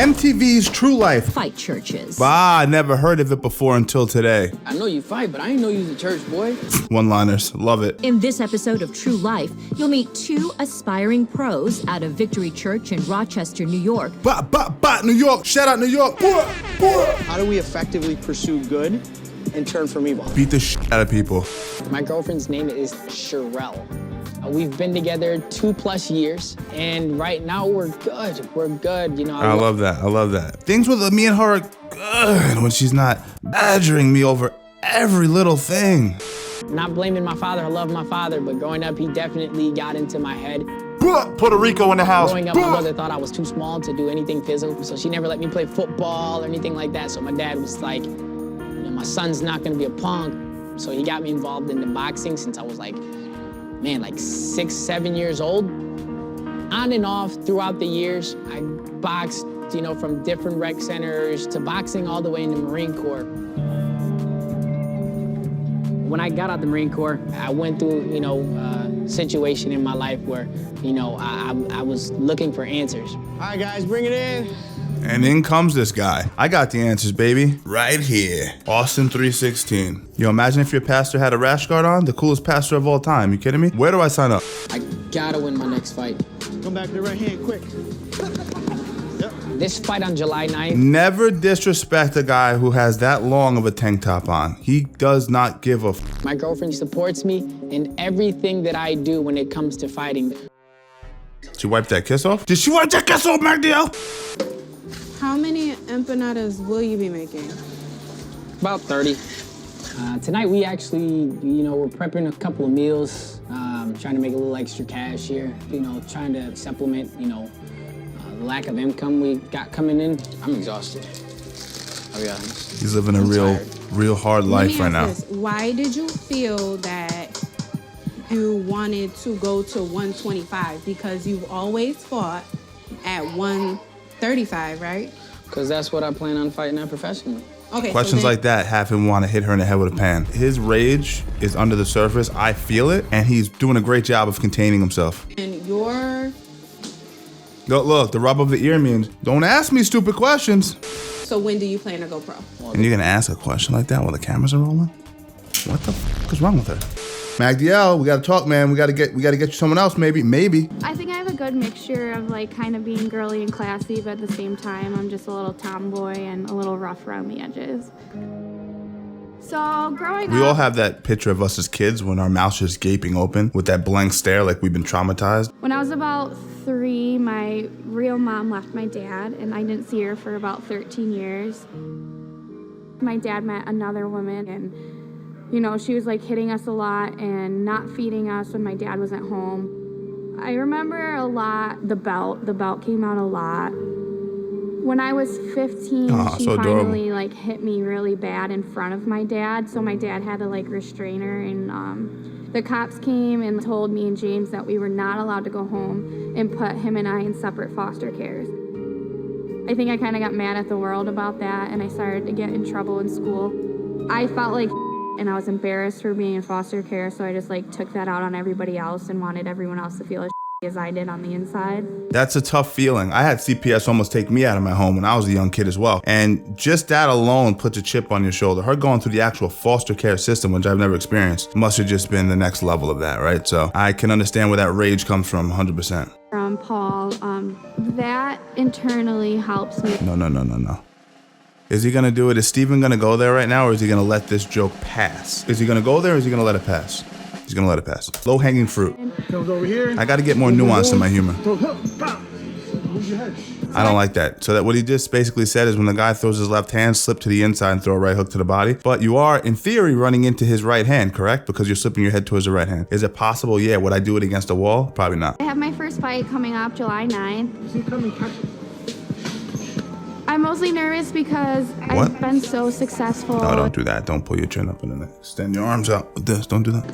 MTV's True Life. Fight churches. Bah, I never heard of it before until today. I know you fight, but I didn't know you was a church boy. One-liners, love it. In this episode of True Life, you'll meet two aspiring pros out of Victory Church in Rochester, New York. New York, shout out New York. How do we effectively pursue good and turn from evil? Beat the shit out of people. My girlfriend's name is Sherelle. We've been together 2+ years, and right now we're good. We're good, you know. I love that. I love that. Things with me and her are good when she's not badgering me over every little thing. Not blaming my father. I love my father, but growing up, he definitely got into my head. Puerto Rico in the house. Growing up, my mother thought I was too small to do anything physical, so she never let me play football or anything like that. So my dad was like, you know, my son's not gonna be a punk. So he got me involved in the boxing since I was like 6, 7 years old. On and off throughout the years, I boxed, you know, from different rec centers to boxing all the way in the Marine Corps. When I got out the Marine Corps, I went through, you know, a situation in my life where, you know, I was looking for answers. All right, guys, bring it in. And in comes this guy. I got the answers, baby. Right here. Austin 316. Yo, imagine if your pastor had a rash guard on. The coolest pastor of all time. You kidding me? Where do I sign up? I gotta win my next fight. Come back to the right hand, quick. Yep. This fight on July 9th. Never disrespect a guy who has that long of a tank top on. He does not give a f. My girlfriend supports me in everything that I do when it comes to fighting. She wiped that kiss off? Did she wipe that kiss off, Magdiel? How many empanadas will you be making? About 30. Tonight we actually, you know, we're prepping a couple of meals, trying to make a little extra cash here, you know, trying to supplement, you know, the lack of income we got coming in. I'm exhausted, I'll be honest. He's living a real hard life right now. Why did you feel that you wanted to go to 125? Because you've always fought at 135, right? Because that's what I plan on fighting at professionally. Okay. Questions like that have him want to hit her in the head with a pan. His rage is under the surface. I feel it, and he's doing a great job of containing himself. And your... Look, the rub of the ear means, don't ask me stupid questions. So when do you plan to go pro? And you're gonna ask a question like that while the cameras are rolling? What the f is wrong with her? Magdiel, we gotta talk, man. We gotta get you someone else, maybe. I think I have a good mixture of like kind of being girly and classy, but at the same time, I'm just a little tomboy and a little rough around the edges. So growing up... We all have that picture of us as kids when our mouth's just gaping open with that blank stare like we've been traumatized. When I was about 3, my real mom left my dad, and I didn't see her for about 13 years. My dad met another woman, and you know, she was like hitting us a lot and not feeding us when my dad wasn't home. I remember a lot the belt came out a lot. When I was 15, she finally like hit me really bad in front of my dad, so my dad had to like restrain her, and the cops came and told me and James that we were not allowed to go home and put him and I in separate foster cares. I think I kind of got mad at the world about that, and I started to get in trouble in school. I felt like and I was embarrassed for being in foster care, so I just like took that out on everybody else and wanted everyone else to feel as as I did on the inside. That's a tough feeling. I had CPS almost take me out of my home when I was a young kid as well. And just that alone puts a chip on your shoulder. Her going through the actual foster care system, which I've never experienced, must have just been the next level of that, right? So I can understand where that rage comes from 100%. From Paul, that internally helps me. No. Is he gonna do it? Is Steven gonna go there right now, or is he gonna let this joke pass? Is he gonna go there, or is he gonna let it pass? He's gonna let it pass. Low-hanging fruit. Comes over here. I gotta get more nuance in my humor. I don't like that. So that what he just basically said is when the guy throws his left hand, slip to the inside and throw a right hook to the body. But you are, in theory, running into his right hand, correct? Because you're slipping your head towards the right hand. Is it possible? Yeah. Would I do it against a wall? Probably not. I have my first fight coming up July 9th. I'm mostly nervous because I've been so successful. No, don't do that. Don't pull your chin up in the neck. Extend your arms out with this. Don't do that.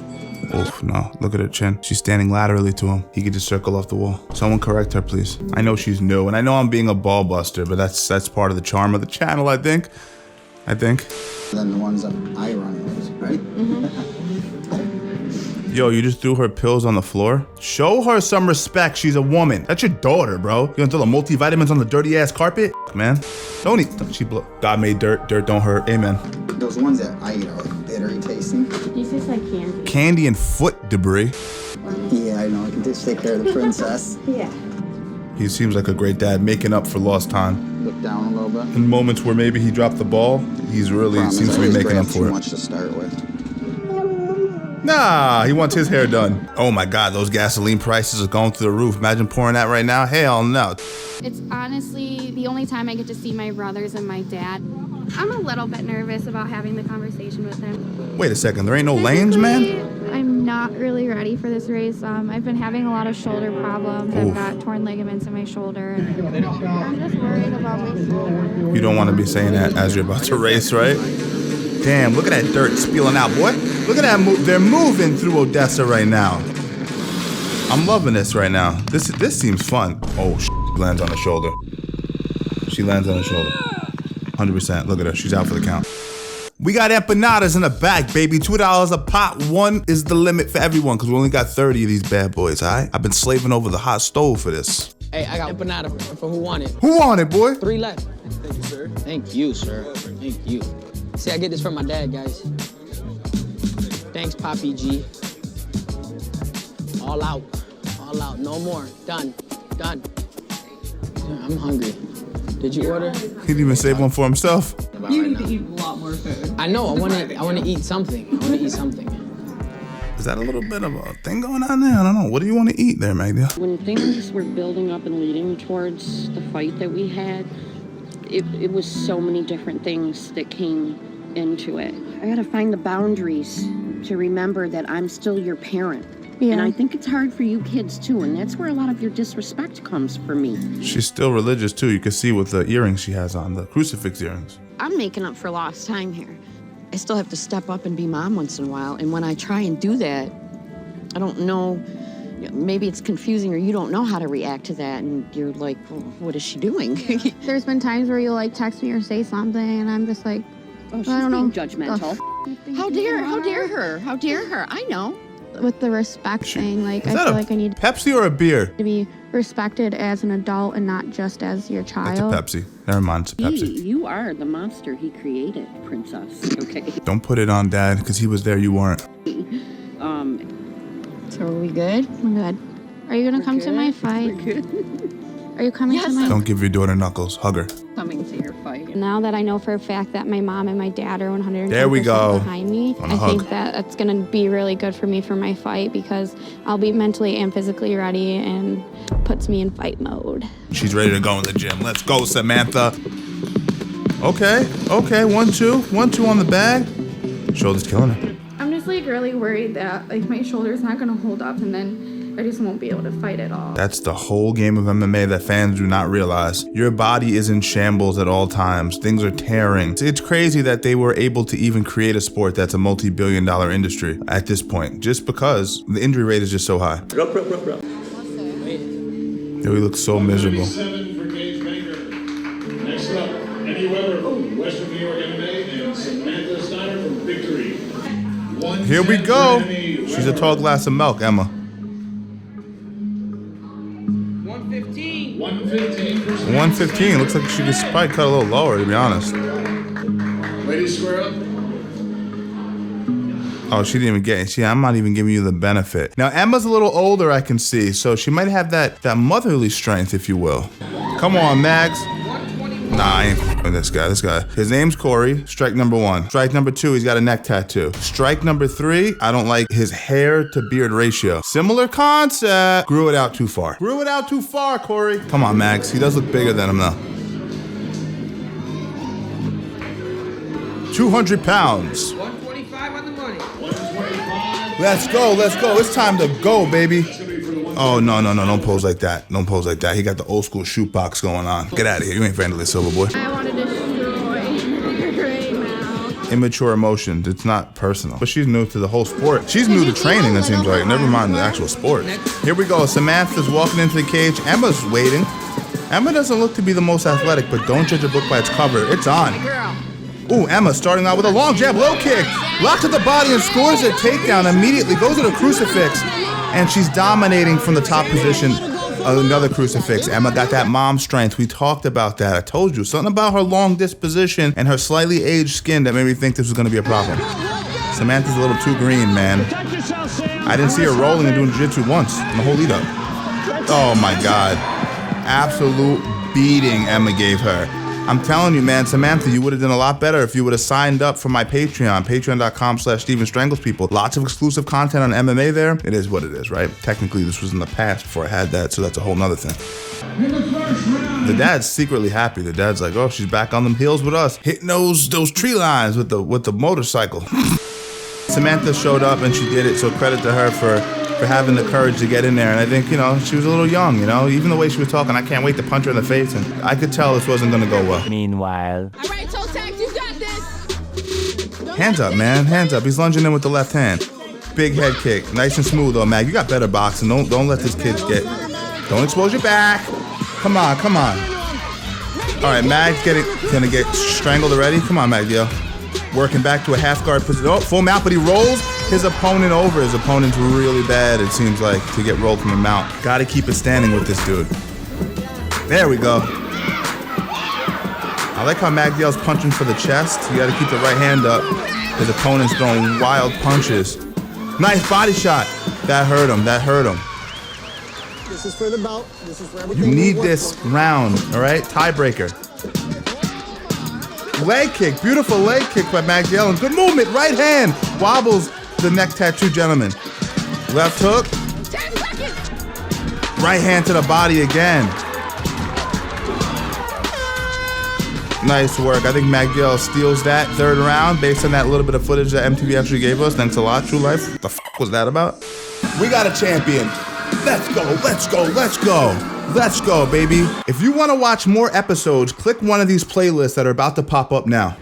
Oof, no. Look at her chin. She's standing laterally to him. He could just circle off the wall. Someone correct her, please. I know she's new, and I know I'm being a ball buster, but that's part of the charm of the channel, I think. Than the ones that I run with, right? Yo, you just threw her pills on the floor? Show her some respect. She's a woman. That's your daughter, bro. You gonna throw the multivitamins on the dirty ass carpet? Man, don't eat. God made dirt. Dirt don't hurt. Amen. Those ones that I eat are like bittery tasting. These taste like candy. Candy and foot debris. Yeah, I know. I can just take care of the princess. Yeah. He seems like a great dad, making up for lost time. Look down a little bit. In moments where maybe he dropped the ball, he's really seems to be making up for too it. much to start with. Nah, he wants his hair done. Oh my God, those gasoline prices are going through the roof. Imagine pouring that right now. Hell no. It's honestly the only time I get to see my brothers and my dad. I'm a little bit nervous about having the conversation with him. Wait a second, there ain't no lanes, man? I'm not really ready for this race. I've been having a lot of shoulder problems. I've got torn ligaments in my shoulder. And I'm just worried about my shoulder. You don't want to be saying that as you're about to race, right? Damn, look at that dirt spilling out, boy. Look at that they're moving through Odessa right now. I'm loving this right now. This seems fun. Oh, she lands on the shoulder. She lands on the shoulder. 100%. Look at her. She's out for the count. We got empanadas in the back, baby. $2 a pop. One is the limit for everyone because we only got 30 of these bad boys, all right? I've been slaving over the hot stove for this. Hey, I got empanada for who want it. Who want it, boy? 3 left. Thank you, sir. Thank you, sir. Thank you. See, I get this from my dad, guys. Thanks, Poppy G. All out. All out. No more. Done. Done. I'm hungry. Did you order? He didn't even save one for himself. You need to eat a lot more food. I know. I want to eat something. I want to eat something. Is that a little bit of a thing going on there? I don't know. What do you want to eat there, Magdiel? When things were building up and leading towards the fight that we had, it was so many different things that came into it. I gotta find the boundaries to remember that I'm still your parent. Yeah. And I think it's hard for you kids too, and that's where a lot of your disrespect comes for me. She's still religious too. You can see with the earrings she has on, the crucifix earrings. I'm making up for lost time here. I still have to step up and be mom once in a while, and when I try and do that, I don't know, maybe it's confusing or you don't know how to react to that, and you're like, well, what is she doing? There's been times where you'll like text me or say something, and I'm just like, oh, she's I don't know. Being judgmental. How dare her? How dare her? I know. With the respect thing, like I feel like I need Pepsi or a beer? to be respected as an adult and not just as your child. That's a Pepsi. Never mind, it's a Pepsi. You are the monster he created, princess. Okay. Don't put it on Dad, because he was there, you weren't. So are we good? We're good. Are you gonna come to my fight? We're good. Are you coming to my Don't give your daughter knuckles. Hug her. Coming to your fight. Now that I know for a fact that my mom and my dad are 110% There we go. behind me, On a I hug. think that it's going to be really good for me for my fight because I'll be mentally and physically ready and puts me in fight mode. She's ready to go in the gym. Let's go, Samantha. Okay. 1-2 on the bag. Shoulder's killing her. I'm just like really worried that like my shoulder's not going to hold up and then I just won't be able to fight at all. That's the whole game of MMA that fans do not realize. Your body is in shambles at all times. Things are tearing. It's crazy that they were able to even create a sport that's a multi-billion-dollar industry at this point, just because the injury rate is just so high. Yo, he looks so miserable. 37 for Gage Baker. Next up, Eddie Weber from Western New York MMA and Samantha Steiner from Victory. Here we go. She's a tall glass of milk, Emma. 115. Looks like she could probably cut a little lower, to be honest. Ladies square up. Oh, she didn't even get it. See, I'm not even giving you the benefit. Now, Emma's a little older, I can see, so she might have that motherly strength, if you will. Come on, Mags. Nah, I ain't f***ing this guy. His name's Corey. Strike number 1. Strike number 2, he's got a neck tattoo. Strike number 3, I don't like his hair to beard ratio. Similar concept. Grew it out too far, Corey. Come on, Mags. He does look bigger than him, though. 200 pounds. 125 on the money. 125. Let's go. It's time to go, baby. Oh, no. Don't pose like that. He got the old school shootbox going on. Get out of here. You ain't Vanderlei Silva, boy. I want to destroy her right now. Immature emotions. It's not personal. But she's new to the whole sport. She's new to training, it seems like. Never mind the actual sport. Here we go. Samantha's walking into the cage. Emma's waiting. Emma doesn't look to be the most athletic, but don't judge a book by its cover. It's on. Ooh, Emma starting out with a long jab, low kick. Locked to the body and scores a takedown immediately. Goes to the crucifix. And she's dominating from the top position. Another crucifix. Emma got that mom strength. We talked about that. I told you. Something about her long disposition and her slightly aged skin that made me think this was going to be a problem. Samantha's a little too green, man. I didn't see her rolling and doing jiu-jitsu once in the whole lead up. Oh my God. Absolute beating Emma gave her. I'm telling you, man, Samantha, you would have done a lot better if you would have signed up for my Patreon, patreon.com/Strangles people. Lots of exclusive content on MMA there. It is what it is, right? Technically, this was in the past before I had that, so that's a whole nother thing. The dad's secretly happy. The dad's like, oh, she's back on them heels with us, hitting those tree lines with the motorcycle. Samantha showed up and she did it, so credit to her for having the courage to get in there. And I think, she was a little young, even the way she was talking, I can't wait to punch her in the face. And I could tell this wasn't gonna go well. Meanwhile. All right, toe tags, you got this. Hands up, man, hands up. He's lunging in with the left hand. Big head kick, nice and smooth though, Mag. You got better boxing. Don't let this kid don't expose your back. Come on. All right, Mag's gonna get strangled already. Come on, Magdiel. Working back to a half guard position. Oh, full mount, but he rolls his opponent over. His opponent's really bad, it seems like, to get rolled from a mount. Gotta keep it standing with this dude. There we go. I like how Magdiel's punching for the chest. You gotta keep the right hand up. His opponent's throwing wild punches. Nice body shot. That hurt him. This is for the belt. This is for everything. You need this round, all right? Tiebreaker. Leg kick, beautiful leg kick by Magdiel, and good movement, right hand, wobbles the neck tattoo gentleman. Left hook, 10 seconds. right hand to the body again. Nice work. I think Magdiel steals that third round based on that little bit of footage that MTV actually gave us. Thanks a lot, True Life. What the f was that about? We got a champion. Let's go, baby. If you want to watch more episodes, click one of these playlists that are about to pop up now.